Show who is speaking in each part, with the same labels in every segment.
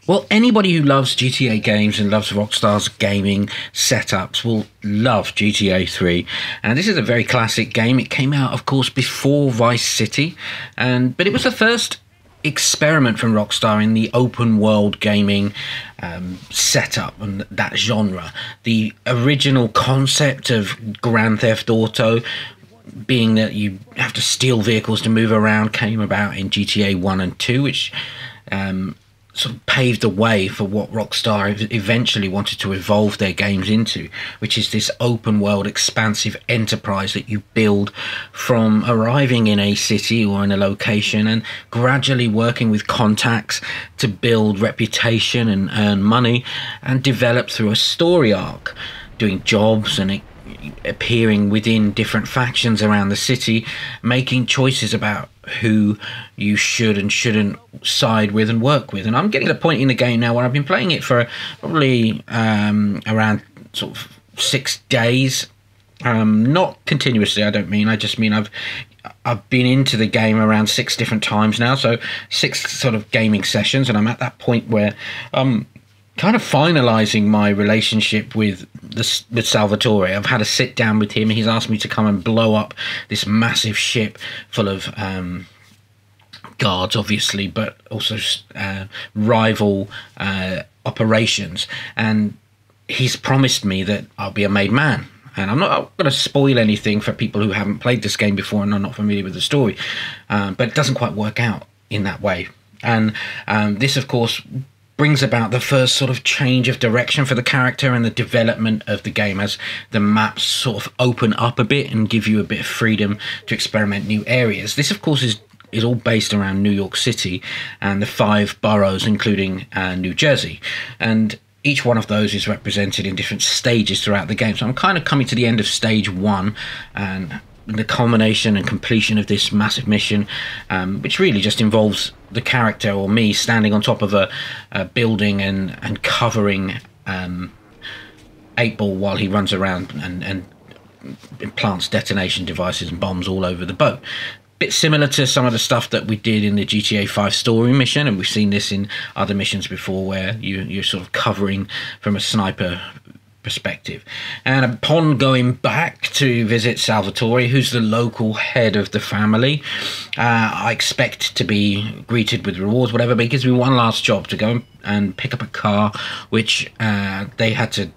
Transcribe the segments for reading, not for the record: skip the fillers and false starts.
Speaker 1: Well, anybody who loves GTA games and loves Rockstar's gaming setups will love GTA 3. And this is a very classic game. It came out, of course, before Vice City, but it was the first experiment from Rockstar in the open world gaming setup and that genre. The original concept of Grand Theft Auto, being that you have to steal vehicles to move around, came about in GTA 1 and 2, which sort of paved the way for what Rockstar eventually wanted to evolve their games into, which is this open world expansive enterprise that you build from arriving in a city or in a location and gradually working with contacts to build reputation and earn money, and develop through a story arc, doing jobs and appearing within different factions around the city, making choices about who you should and shouldn't side with and work with. And I'm getting to the point in the game now where I've been playing it for probably around sort of 6 days. Not continuously, I just mean I've been into the game around 6 different times now, so 6 sort of gaming sessions, and I'm at that point where kind of finalizing my relationship with Salvetore. I've had a sit down with him. He's asked me to come and blow up this massive ship full of guards, obviously, but also rival operations. And he's promised me that I'll be a made man. And I'm not going to spoil anything for people who haven't played this game before and are not familiar with the story, but it doesn't quite work out in that way. And this, of course, brings about the first sort of change of direction for the character and the development of the game as the maps sort of open up a bit and give you a bit of freedom to experiment new areas. This, of course, is all based around New York City and the 5 boroughs, including New Jersey. And each one of those is represented in different stages throughout the game. So I'm kind of coming to the end of stage 1 and the culmination and completion of this massive mission, which really just involves the character, or me, standing on top of a building and covering 8-Ball while he runs around and plants detonation devices and bombs all over the boat. Bit similar to some of the stuff that we did in the GTA 5 story mission, and we've seen this in other missions before where you're sort of covering from a sniper perspective. And upon going back to visit Salvetore, who's the local head of the family, I expect to be greeted with rewards, whatever, but he gives me one last job to go and pick up a car which they had to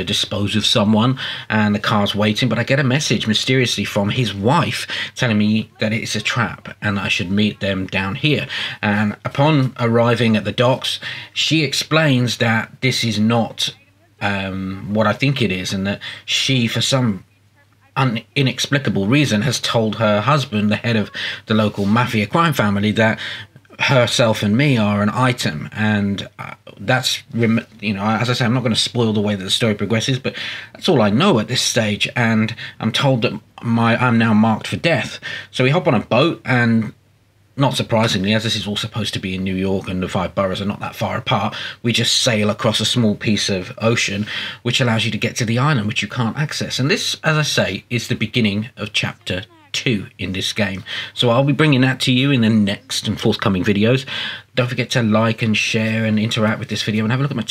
Speaker 1: dispose of someone, and the car's waiting. But I get a message mysteriously from his wife telling me that it's a trap and I should meet them down here. And upon arriving at the docks, she explains that this is not what I think it is, and that she, for some inexplicable reason, has told her husband, the head of the local mafia crime family, that herself and me are an item. And that's, as I say, I'm not going to spoil the way that the story progresses, but that's all I know at this stage. And I'm told that I'm now marked for death. So we hop on a boat, and not surprisingly, as this is all supposed to be in New York and the 5 boroughs are not that far apart, we just sail across a small piece of ocean, which allows you to get to the island, which you can't access. And this, as I say, is the beginning of Chapter 2 in this game. So I'll be bringing that to you in the next and forthcoming videos. Don't forget to like and share and interact with this video, and have a look at my